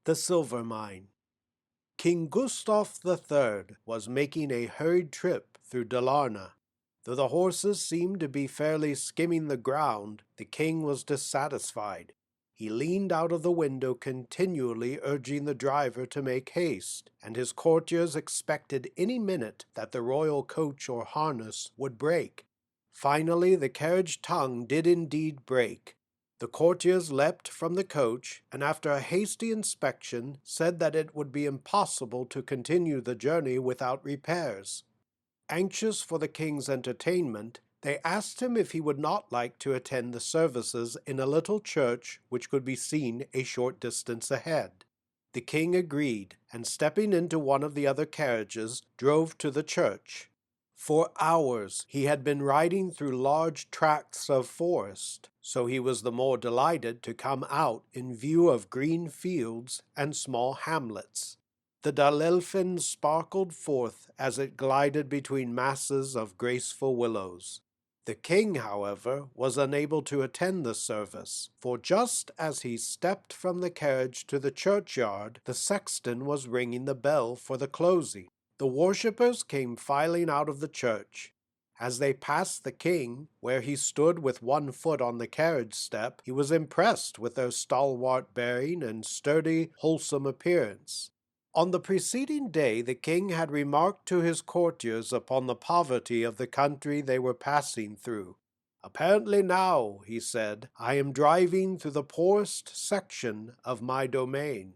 The Silver Mine. King Gustav III was making a hurried trip through Dalarna. Though the horses seemed to be fairly skimming the ground, the king was dissatisfied. He leaned out of the window continually urging the driver to make haste, and his courtiers expected any minute that the royal coach or harness would break. Finally the carriage tongue did indeed break. The courtiers leapt from the coach, and after a hasty inspection said that it would be impossible to continue the journey without repairs. Anxious for the king's entertainment, they asked him if he would not like to attend the services in a little church which could be seen a short distance ahead. The king agreed, and stepping into one of the other carriages, drove to the church. For hours he had been riding through large tracts of forest, so he was the more delighted to come out in view of green fields and small hamlets. The Dalelfin sparkled forth as it glided between masses of graceful willows. The king, however, was unable to attend the service, for just as he stepped from the carriage to the churchyard, the sexton was ringing the bell for the closing. The worshippers came filing out of the church. As they passed the king, where he stood with one foot on the carriage step, he was impressed with their stalwart bearing and sturdy, wholesome appearance. On the preceding day the king had remarked to his courtiers upon the poverty of the country they were passing through. "Apparently now," he said, "I am driving through the poorest section of my domain."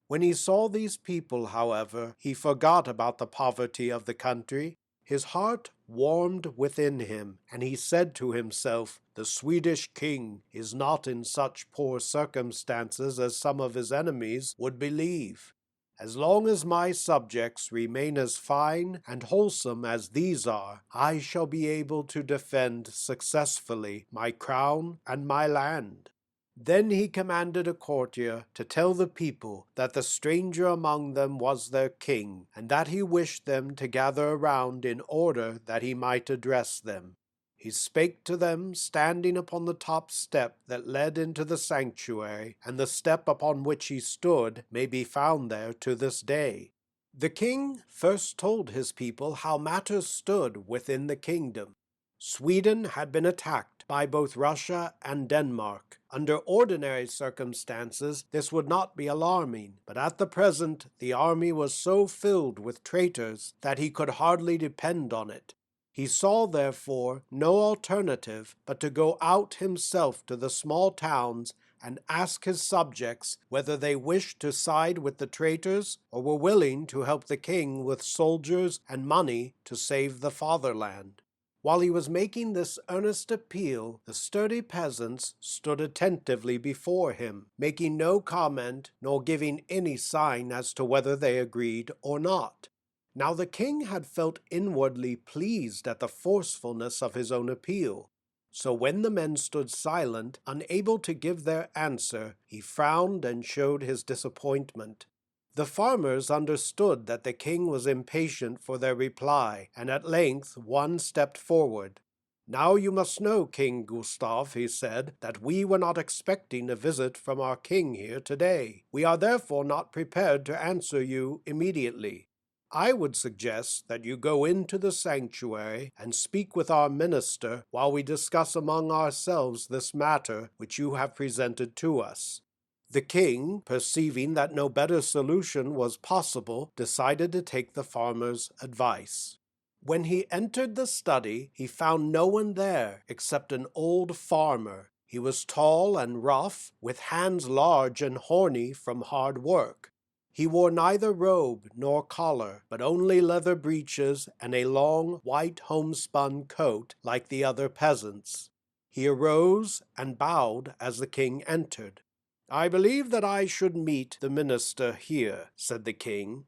When he saw these people, however, he forgot about the poverty of the country. His heart warmed within him, and he said to himself, "The Swedish king is not in such poor circumstances as some of his enemies would believe. As long as my subjects remain as fine and wholesome as these are, I shall be able to defend successfully my crown and my land." Then he commanded a courtier to tell the people that the stranger among them was their king, and that he wished them to gather around in order that he might address them. He spake to them standing upon the top step that led into the sanctuary, and the step upon which he stood may be found there to this day. The king first told his people how matters stood within the kingdom. Sweden had been attacked by both Russia and Denmark. Under ordinary circumstances this would not be alarming, but at the present the army was so filled with traitors that he could hardly depend on it. He saw, therefore, no alternative but to go out himself to the small towns and ask his subjects whether they wished to side with the traitors or were willing to help the king with soldiers and money to save the fatherland. While he was making this earnest appeal, the sturdy peasants stood attentively before him, making no comment nor giving any sign as to whether they agreed or not. Now the king had felt inwardly pleased at the forcefulness of his own appeal. So when the men stood silent, unable to give their answer, he frowned and showed his disappointment. The farmers understood that the king was impatient for their reply, and at length one stepped forward. "Now you must know, King Gustav," he said, "that we were not expecting a visit from our king here today. We are therefore not prepared to answer you immediately. I would suggest that you go into the sanctuary and speak with our minister while we discuss among ourselves this matter which you have presented to us." The king, perceiving that no better solution was possible, decided to take the farmer's advice. When he entered the study, he found no one there except an old farmer. He was tall and rough, with hands large and horny from hard work. He wore neither robe nor collar, but only leather breeches and a long white homespun coat like the other peasants. He arose and bowed as the king entered. "I believe that I should meet the minister here," said the king.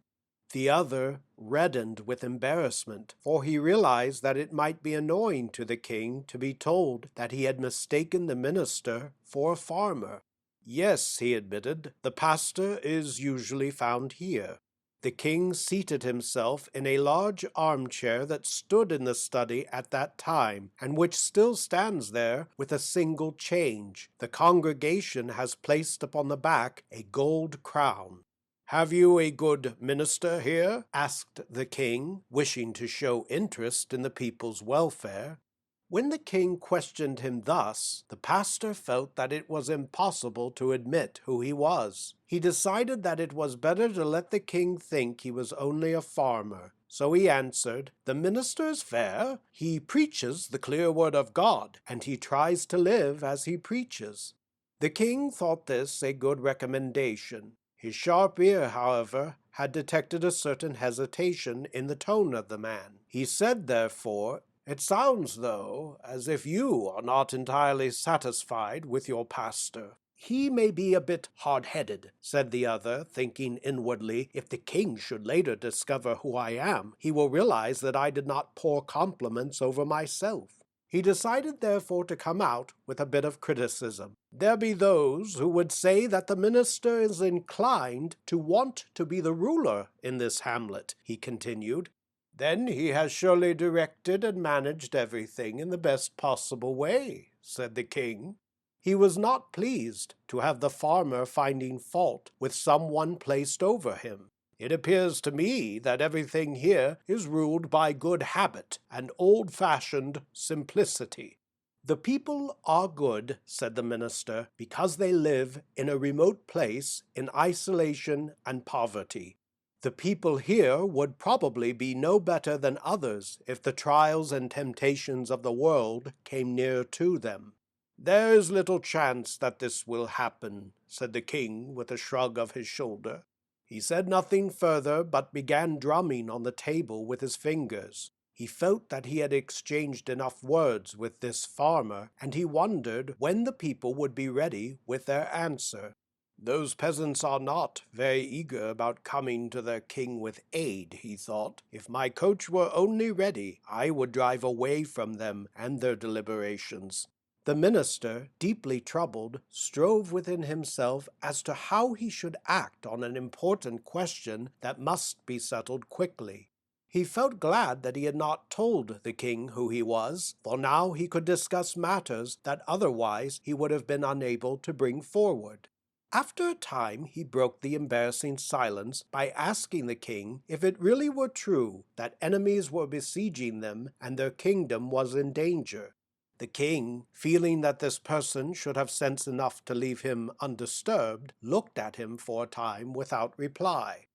The other reddened with embarrassment, for he realized that it might be annoying to the king to be told that he had mistaken the minister for a farmer. "Yes," he admitted, "the pastor is usually found here." The king seated himself in a large armchair that stood in the study at that time, and which still stands there with a single change. The congregation has placed upon the back a gold crown. "Have you a good minister here?" asked the king, wishing to show interest in the people's welfare. When the king questioned him thus, the pastor felt that it was impossible to admit who he was. He decided that it was better to let the king think he was only a farmer. So he answered, "The minister is fair. He preaches the clear word of God, and he tries to live as he preaches." The king thought this a good recommendation. His sharp ear, however, had detected a certain hesitation in the tone of the man. He said, therefore, "It sounds, though, as if you are not entirely satisfied with your pastor." "He may be a bit hard-headed," said the other, thinking inwardly, "if the king should later discover who I am, he will realize that I did not pour compliments over myself." He decided therefore to come out with a bit of criticism. "There be those who would say that the minister is inclined to want to be the ruler in this hamlet," he continued. "Then he has surely directed and managed everything in the best possible way," said the king. He was not pleased to have the farmer finding fault with someone placed over him. "It appears to me that everything here is ruled by good habit and old-fashioned simplicity." "The people are good," said the minister, "because they live in a remote place in isolation and poverty. The people here would probably be no better than others if the trials and temptations of the world came near to them." "There is little chance that this will happen," said the king with a shrug of his shoulder. He said nothing further, but began drumming on the table with his fingers. He felt that he had exchanged enough words with this farmer, and he wondered when the people would be ready with their answer. "Those peasants are not very eager about coming to their king with aid," he thought. "If my coach were only ready, I would drive away from them and their deliberations." The minister, deeply troubled, strove within himself as to how he should act on an important question that must be settled quickly. He felt glad that he had not told the king who he was, for now he could discuss matters that otherwise he would have been unable to bring forward. After a time he broke the embarrassing silence by asking the king if it really were true that enemies were besieging them and their kingdom was in danger. The king, feeling that this person should have sense enough to leave him undisturbed, looked at him for a time without reply.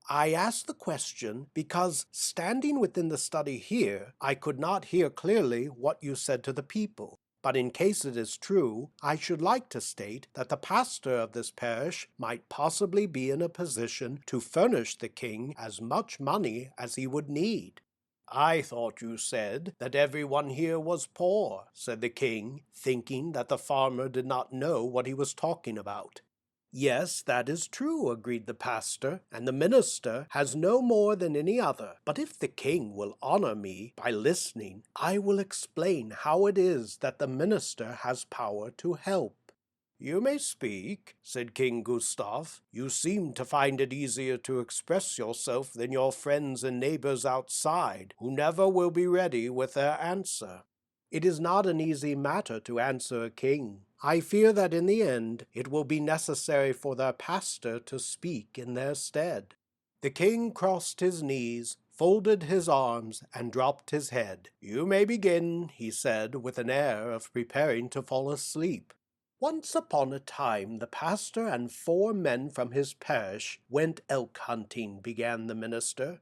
"I asked the question because, standing within the study here, I could not hear clearly what you said to the people. But in case it is true, I should like to state that the pastor of this parish might possibly be in a position to furnish the king as much money as he would need." "I thought you said that everyone here was poor," said the king, thinking that the farmer did not know what he was talking about. "Yes, that is true," agreed the pastor, "and the minister has no more than any other. But if the king will honor me by listening, I will explain how it is that the minister has power to help." "You may speak," said King Gustav. "You seem to find it easier to express yourself than your friends and neighbors outside, who never will be ready with their answer." "It is not an easy matter to answer a king. I fear that in the end it will be necessary for their pastor to speak in their stead." The king crossed his knees, folded his arms, and dropped his head. "You may begin," he said, with an air of preparing to fall asleep. "Once upon a time the pastor and 4 men from his parish went elk hunting," began the minister.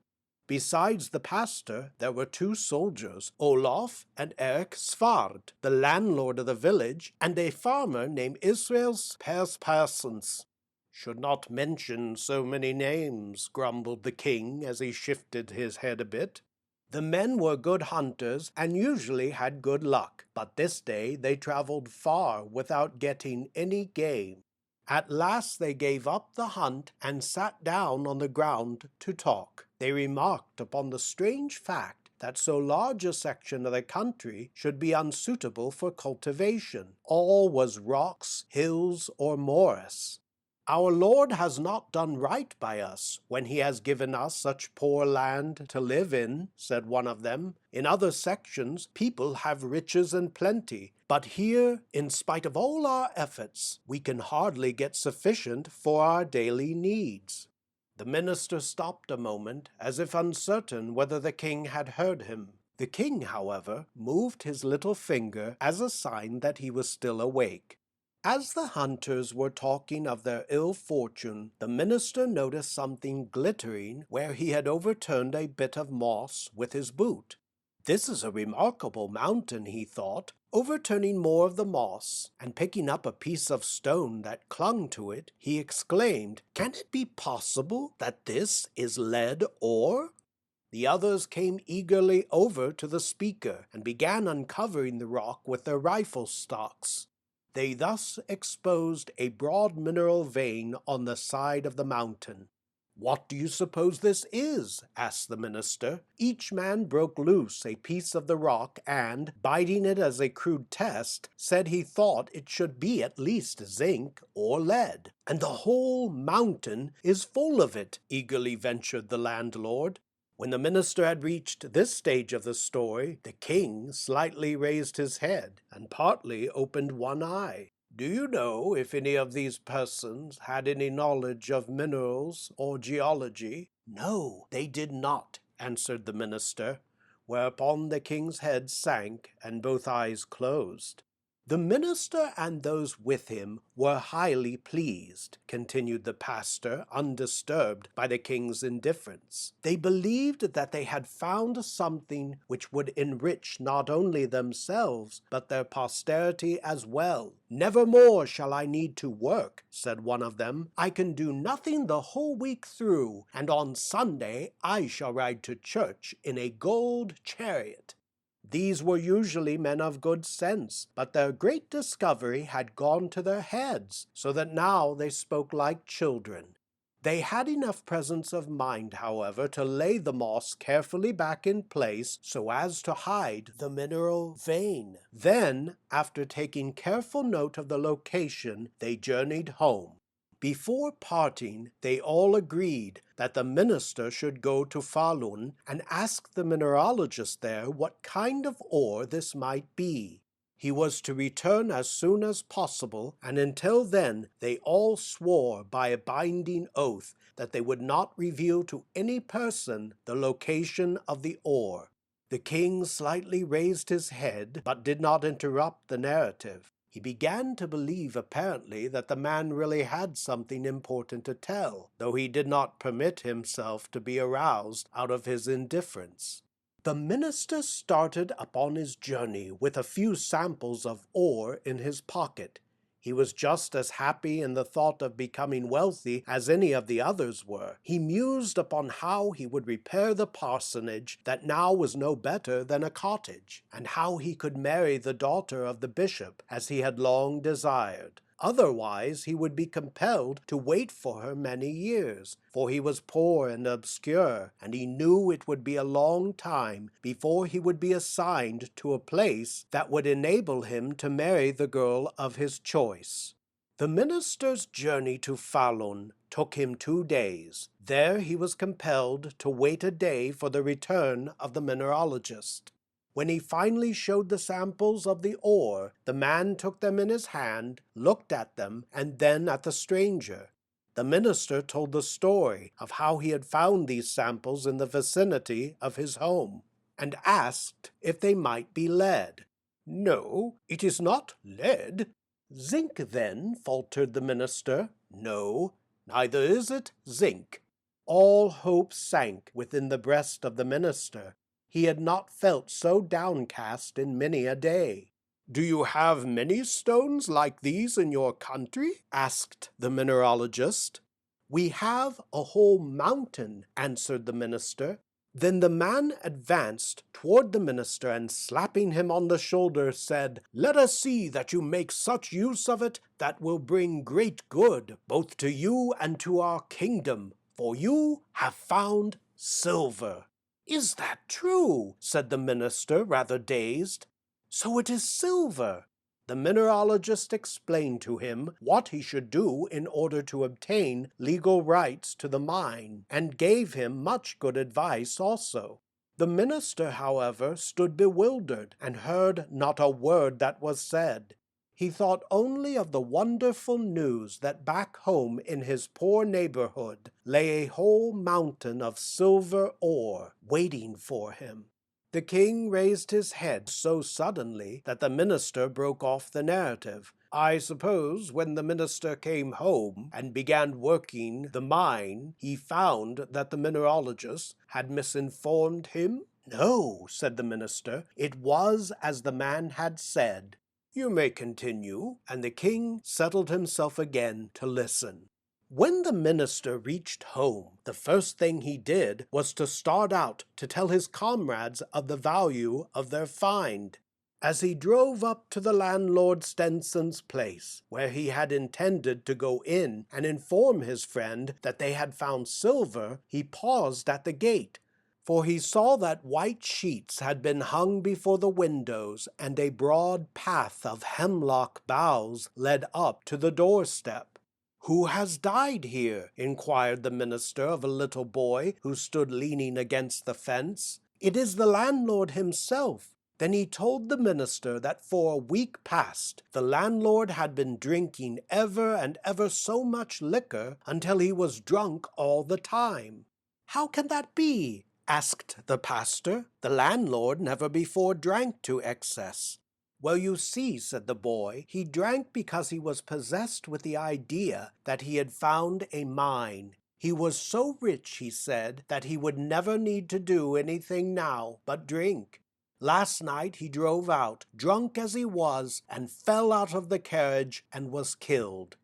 "Besides the pastor, there were 2 soldiers, Olaf and Erik Svard, the landlord of the village, and a farmer named Israel Persons." "Should not mention so many names," grumbled the king as he shifted his head a bit. "The men were good hunters and usually had good luck, but this day they traveled far without getting any game. At last they gave up the hunt and sat down on the ground to talk. They remarked upon the strange fact that so large a section of the country should be unsuitable for cultivation. All was rocks, hills, or morass. 'Our Lord has not done right by us when he has given us such poor land to live in,' said one of them. 'In other sections people have riches and plenty, but here, in spite of all our efforts, we can hardly get sufficient for our daily needs.' The minister stopped a moment, as if uncertain whether the king had heard him. The king, however, moved his little finger as a sign that he was still awake. As the hunters were talking of their ill fortune, the minister noticed something glittering where he had overturned a bit of moss with his boot. "This is a remarkable mountain," he thought, overturning more of the moss, and picking up a piece of stone that clung to it, he exclaimed, "Can it be possible that this is lead ore?" The others came eagerly over to the speaker, and began uncovering the rock with their rifle stocks. They thus exposed a broad mineral vein on the side of the mountain. "What do you suppose this is?" asked the minister. Each man broke loose a piece of the rock and, biting it as a crude test, said he thought it should be at least zinc or lead. "And the whole mountain is full of it," eagerly ventured the landlord. When the minister had reached this stage of the story, the king slightly raised his head and partly opened one eye. "Do you know if any of these persons had any knowledge of minerals or geology?" "No, they did not," answered the minister, whereupon the king's head sank and both eyes closed. "The minister and those with him were highly pleased," continued the pastor, undisturbed by the king's indifference. "They believed that they had found something which would enrich not only themselves, but their posterity as well. 'Never more shall I need to work,' said one of them. 'I can do nothing the whole week through, and on Sunday I shall ride to church in a gold chariot.' These were usually men of good sense, but their great discovery had gone to their heads, so that now they spoke like children. They had enough presence of mind, however, to lay the moss carefully back in place so as to hide the mineral vein. Then, after taking careful note of the location, they journeyed home. Before parting, they all agreed that the minister should go to Falun and ask the mineralogist there what kind of ore this might be. He was to return as soon as possible, and until then they all swore by a binding oath that they would not reveal to any person the location of the ore. The king slightly raised his head, but did not interrupt the narrative. He began to believe apparently that the man really had something important to tell, though he did not permit himself to be aroused out of his indifference. The minister started upon his journey with a few samples of ore in his pocket. He was just as happy in the thought of becoming wealthy as any of the others were. He mused upon how he would repair the parsonage that now was no better than a cottage, and how he could marry the daughter of the bishop as he had long desired. Otherwise he would be compelled to wait for her many years, for he was poor and obscure, and he knew it would be a long time before he would be assigned to a place that would enable him to marry the girl of his choice. The minister's journey to Falun took him 2 days. There he was compelled to wait a day for the return of the mineralogist. When he finally showed the samples of the ore, the man took them in his hand, looked at them, and then at the stranger. The minister told the story of how he had found these samples in the vicinity of his home, and asked if they might be lead. "No, it is not lead." "Zinc, then?" faltered the minister. "No, neither is it zinc." All hope sank within the breast of the minister. He had not felt so downcast in many a day. "Do you have many stones like these in your country?" asked the mineralogist. "We have a whole mountain," answered the minister. Then the man advanced toward the minister and, slapping him on the shoulder, said, "Let us see that you make such use of it that will bring great good both to you and to our kingdom, for you have found silver." "Is that true?" said the minister, rather dazed. "So it is silver." The mineralogist explained to him what he should do in order to obtain legal rights to the mine, and gave him much good advice also. The minister, however, stood bewildered, and heard not a word that was said. He thought only of the wonderful news that back home in his poor neighborhood lay a whole mountain of silver ore waiting for him. The king raised his head so suddenly that the minister broke off the narrative. I suppose when the minister came home and began working the mine, he found that the mineralogist had misinformed him? No, said the minister, it was as the man had said. You may continue, and the king settled himself again to listen. When the minister reached home, the first thing he did was to start out to tell his comrades of the value of their find. As he drove up to the landlord Stenson's place, where he had intended to go in and inform his friend that they had found silver, he paused at the gate, for he saw that white sheets had been hung before the windows, and a broad path of hemlock boughs led up to the doorstep. "Who has died here?" inquired the minister of a little boy who stood leaning against the fence. "It is the landlord himself." Then he told the minister that for a week past the landlord had been drinking ever and ever so much liquor until he was drunk all the time. "How can that be?" asked the pastor. "The landlord never before drank to excess." "Well, you see," said the boy, "he drank because he was possessed with the idea that he had found a mine. He was so rich, he said, that he would never need to do anything now but drink. Last night he drove out, drunk as he was, and fell out of the carriage and was killed."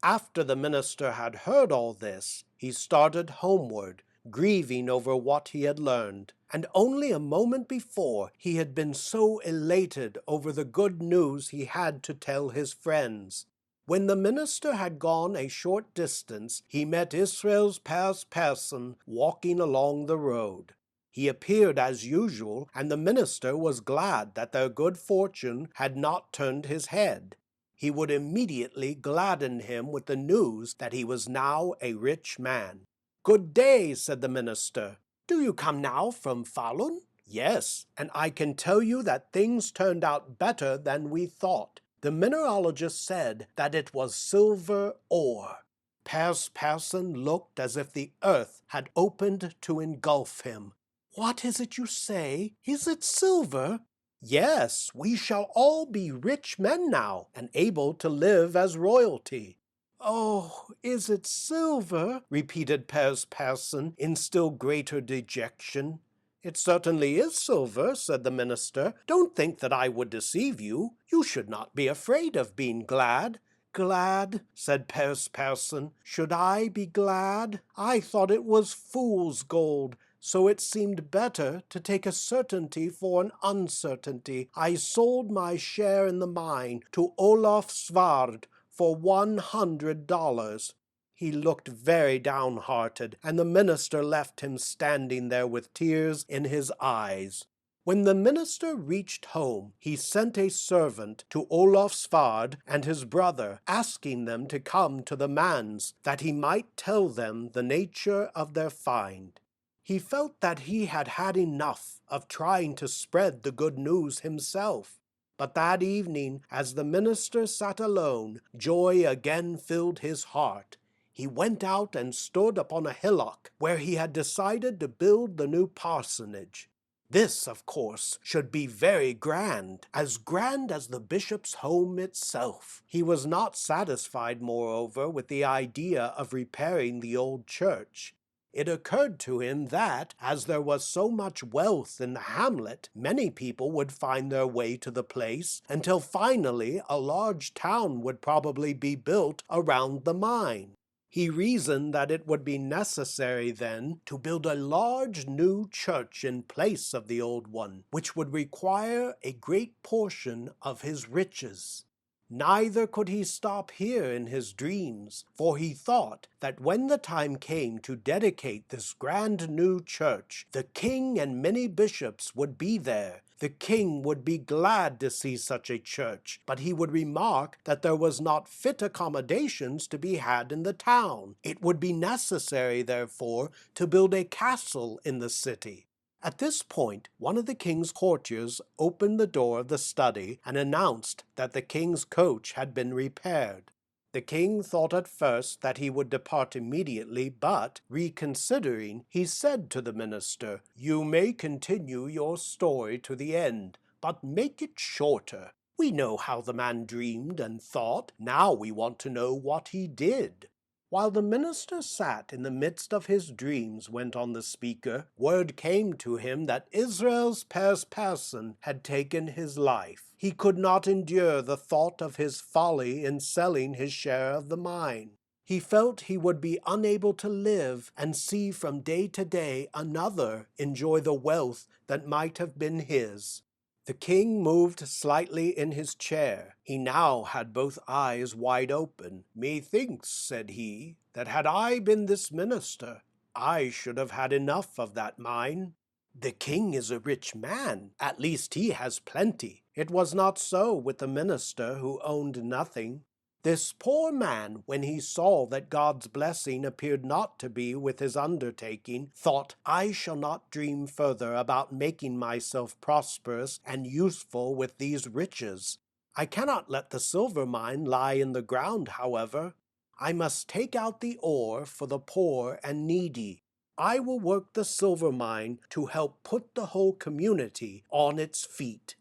After the minister had heard all this, he started homeward, grieving over what he had learned, and only a moment before he had been so elated over the good news he had to tell his friends. When the minister had gone a short distance, he met Israel's person walking along the road. He appeared as usual, and the minister was glad that their good fortune had not turned his head. He would immediately gladden him with the news that he was now a rich man. "Good day," said the minister. "Do you come now from Falun?" "Yes, and I can tell you that things turned out better than we thought. The mineralogist said that it was silver ore." Person looked as if the earth had opened to engulf him. "What is it you say? Is it silver?" "Yes, we shall all be rich men now, and able to live as royalty." "Oh, is it silver?" repeated Person in still greater dejection. "It certainly is silver," said the minister. "Don't think that I would deceive you. You should not be afraid of being glad." "Glad?" said Person. "Should I be glad? I thought it was fool's gold, so it seemed better to take a certainty for an uncertainty. I sold my share in the mine to Olaf Svard for $100. He looked very downhearted, and the minister left him standing there with tears in his eyes. When the minister reached home, he sent a servant to Olaf Svard and his brother, asking them to come to the manse, that he might tell them the nature of their find. He felt that he had had enough of trying to spread the good news himself. But that evening, as the minister sat alone, joy again filled his heart. He went out and stood upon a hillock where he had decided to build the new parsonage. This, of course, should be very grand as the bishop's home itself. He was not satisfied, moreover, with the idea of repairing the old church. It occurred to him that, as there was so much wealth in the hamlet, many people would find their way to the place, until finally a large town would probably be built around the mine. He reasoned that it would be necessary then to build a large new church in place of the old one, which would require a great portion of his riches. Neither could he stop here in his dreams, for he thought that when the time came to dedicate this grand new church, the king and many bishops would be there. The king would be glad to see such a church, but he would remark that there was not fit accommodations to be had in the town. It would be necessary, therefore, to build a castle in the city. At this point, one of the king's courtiers opened the door of the study and announced that the king's coach had been repaired. The king thought at first that he would depart immediately, but, reconsidering, he said to the minister, "You may continue your story to the end, but make it shorter. We know how the man dreamed and thought. Now we want to know what he did." "While the minister sat in the midst of his dreams," went on the speaker, "word came to him that Israel's person had taken his life. He could not endure the thought of his folly in selling his share of the mine. He felt he would be unable to live and see from day to day another enjoy the wealth that might have been his." The king moved slightly in his chair. He now had both eyes wide open. "Methinks," said he, "that had I been this minister, I should have had enough of that mine." "The king is a rich man. At least he has plenty." It was not so with the minister, who owned nothing. This poor man, when he saw that God's blessing appeared not to be with his undertaking, thought, "I shall not dream further about making myself prosperous and useful with these riches. I cannot let the silver mine lie in the ground, however. I must take out the ore for the poor and needy. I will work the silver mine to help put the whole community on its feet."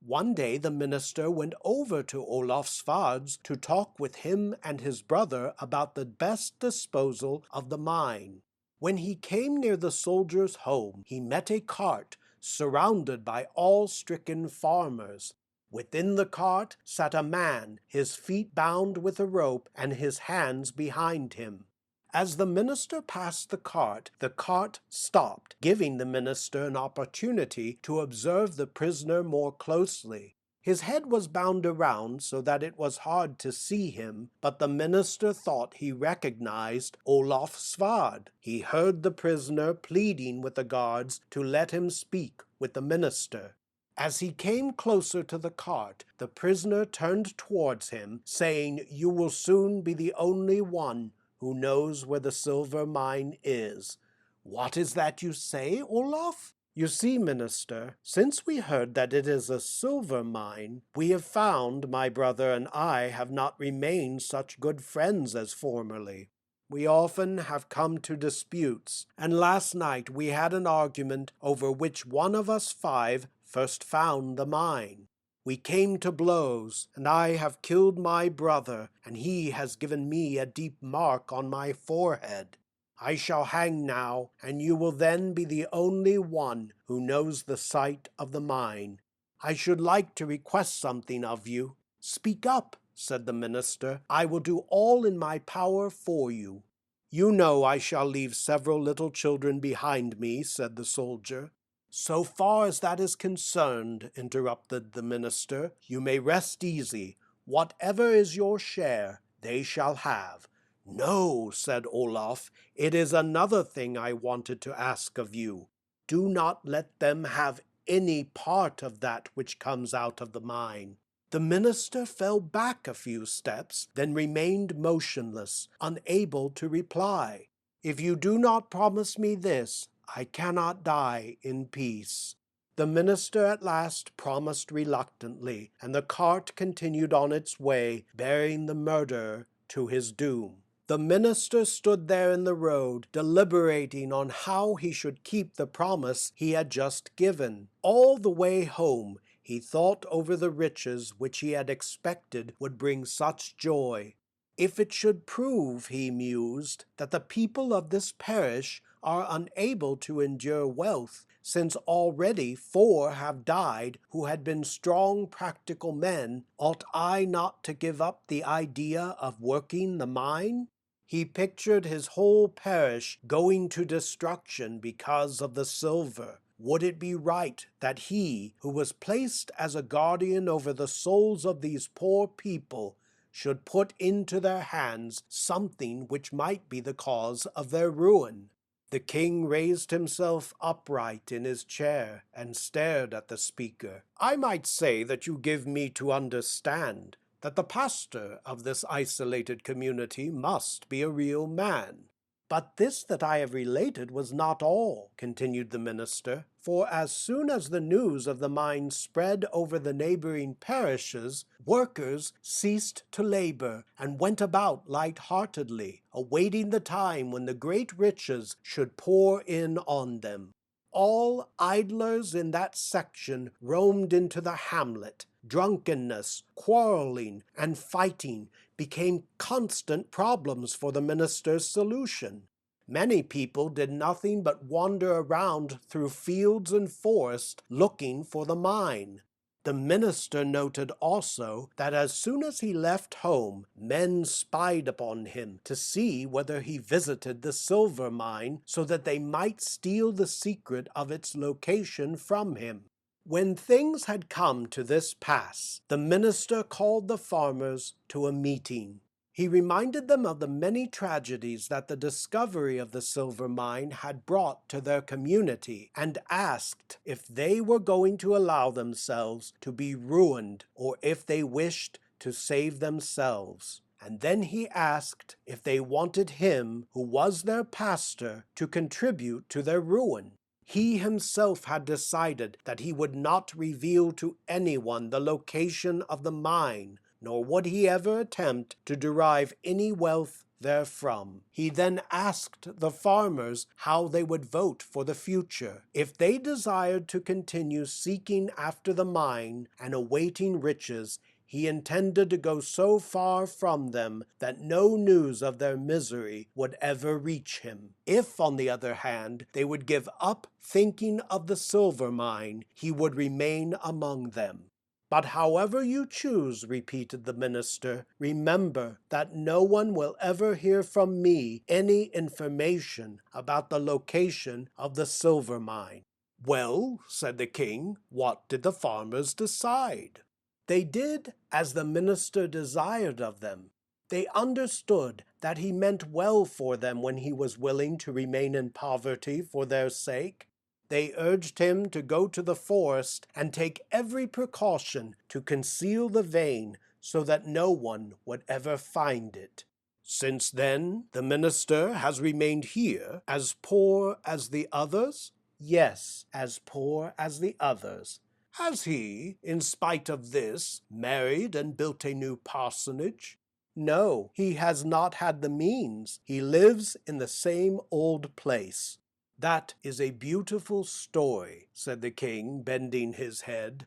One day the minister went over to Olaf Svards to talk with him and his brother about the best disposal of the mine. When he came near the soldier's home, he met a cart surrounded by all stricken farmers. Within the cart sat a man, his feet bound with a rope and his hands behind him. As the minister passed the cart stopped, giving the minister an opportunity to observe the prisoner more closely. His head was bound around so that it was hard to see him, but the minister thought he recognized Olaf Svard. He heard the prisoner pleading with the guards to let him speak with the minister. As he came closer to the cart, the prisoner turned towards him, saying, "You will soon be the only one who knows where the silver mine is." "What is that you say, Olaf?" "You see, minister, since we heard that it is a silver mine, we have found my brother and I have not remained such good friends as formerly. We often have come to disputes, and last night we had an argument over which one of us 5 first found the mine. We came to blows, and I have killed my brother, and he has given me a deep mark on my forehead. I shall hang now, and you will then be the only one who knows the site of the mine. I should like to request something of you." "Speak up," said the minister. "I will do all in my power for you." "You know I shall leave several little children behind me," said the soldier. "So far as that is concerned," interrupted the minister, "you may rest easy. Whatever is your share, they shall have." "No," said Olaf, "it is another thing I wanted to ask of you. Do not let them have any part of that which comes out of the mine." The minister fell back a few steps, then remained motionless, unable to reply. "If you do not promise me this, I cannot die in peace." The minister at last promised reluctantly, and the cart continued on its way, bearing the murderer to his doom. The minister stood there in the road, deliberating on how he should keep the promise he had just given. All the way home he thought over the riches which he had expected would bring such joy. "If it should prove," he mused, "that the people of this parish are unable to endure wealth, since already 4 have died who had been strong practical men, ought I not to give up the idea of working the mine?" He pictured his whole parish going to destruction because of the silver. Would it be right that he, who was placed as a guardian over the souls of these poor people, should put into their hands something which might be the cause of their ruin? The king raised himself upright in his chair and stared at the speaker. "I might say that you give me to understand that the pastor of this isolated community must be a real man." "But this that I have related was not all," continued the minister, "for as soon as the news of the mine spread over the neighboring parishes, workers ceased to labor, and went about light-heartedly, awaiting the time when the great riches should pour in on them. All idlers in that section roamed into the hamlet. Drunkenness, quarreling, and fighting became constant problems for the minister's solution. Many people did nothing but wander around through fields and forest looking for the mine. The minister noted also that as soon as he left home, men spied upon him to see whether he visited the silver mine so that they might steal the secret of its location from him. When things had come to this pass, the minister called the farmers to a meeting. He reminded them of the many tragedies that the discovery of the silver mine had brought to their community, and asked if they were going to allow themselves to be ruined, or if they wished to save themselves. And then he asked if they wanted him, who was their pastor, to contribute to their ruin. He himself had decided that he would not reveal to anyone the location of the mine, nor would he ever attempt to derive any wealth therefrom. He then asked the farmers how they would vote for the future. If they desired to continue seeking after the mine and awaiting riches, he intended to go so far from them that no news of their misery would ever reach him. If, on the other hand, they would give up thinking of the silver mine, he would remain among them. "But however you choose," repeated the minister, "remember that no one will ever hear from me any information about the location of the silver mine." "Well," said the king, "what did the farmers decide?" They did as the minister desired of them. They understood that he meant well for them when he was willing to remain in poverty for their sake. They urged him to go to the forest and take every precaution to conceal the vein so that no one would ever find it. "Since then, the minister has remained here, as poor as the others?" "Yes, as poor as the others." "Has he, in spite of this, married and built a new parsonage?" "No, he has not had the means. He lives in the same old place." "That is a beautiful story," said the king, bending his head.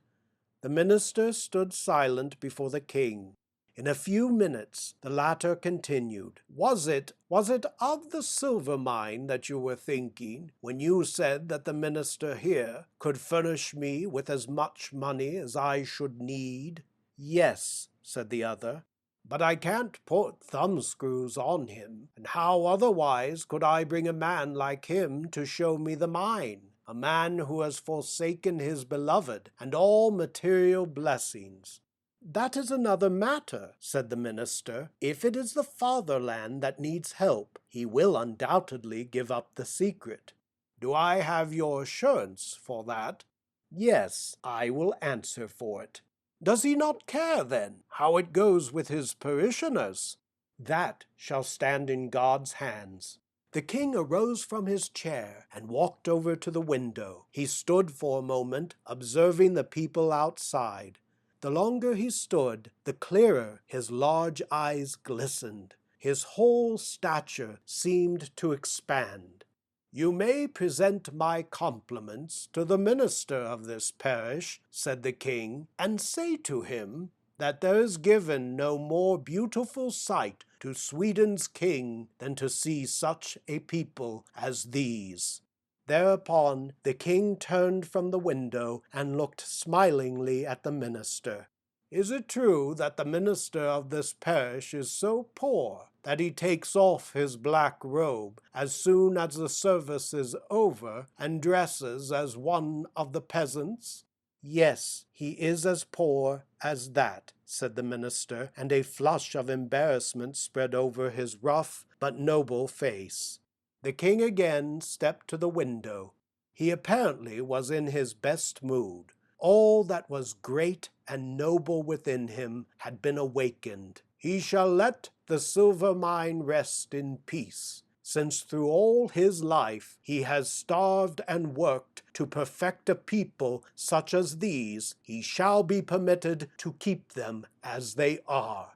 The minister stood silent before the king. In a few minutes the latter continued, Was it of the silver mine that you were thinking when you said that the minister here could furnish me with as much money as I should need?" "Yes," said the other. "But I can't put thumbscrews on him, and how otherwise could I bring a man like him to show me the mine, a man who has forsaken his beloved and all material blessings?" "That is another matter," said the minister. "If it is the fatherland that needs help, he will undoubtedly give up the secret." "Do I have your assurance for that?" "Yes, I will answer for it." "Does he not care, then, how it goes with his parishioners?" "That shall stand in God's hands." The king arose from his chair and walked over to the window. He stood for a moment, observing the people outside. The longer he stood, the clearer his large eyes glistened. His whole stature seemed to expand. "You may present my compliments to the minister of this parish," said the king, "and say to him that there is given no more beautiful sight to Sweden's king than to see such a people as these." Thereupon the king turned from the window and looked smilingly at the minister. "Is it true that the minister of this parish is so poor that he takes off his black robe as soon as the service is over and dresses as one of the peasants?" "Yes, he is as poor as that," said the minister, and a flush of embarrassment spread over his rough but noble face. The king again stepped to the window. He apparently was in his best mood. All that was great and noble within him had been awakened. "He shall let the silver mine rest in peace," since through all his life he has starved and worked to perfect a people such as these, he shall be permitted to keep them as they are.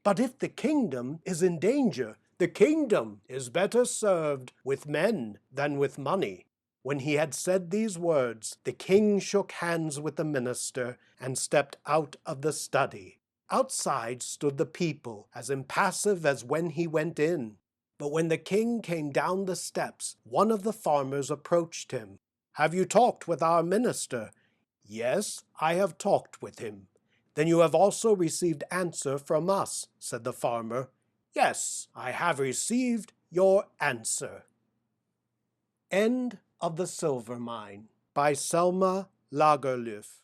But if the kingdom is in danger, the kingdom is better served with men than with money." When he had said these words, the king shook hands with the minister and stepped out of the study. Outside stood the people, as impassive as when he went in. But when the king came down the steps, one of the farmers approached him. "Have you talked with our minister?" "Yes, I have talked with him." "Then you have also received answer from us," said the farmer. "Yes, I have received your answer." End of The Silver Mine by Selma Lagerlöf.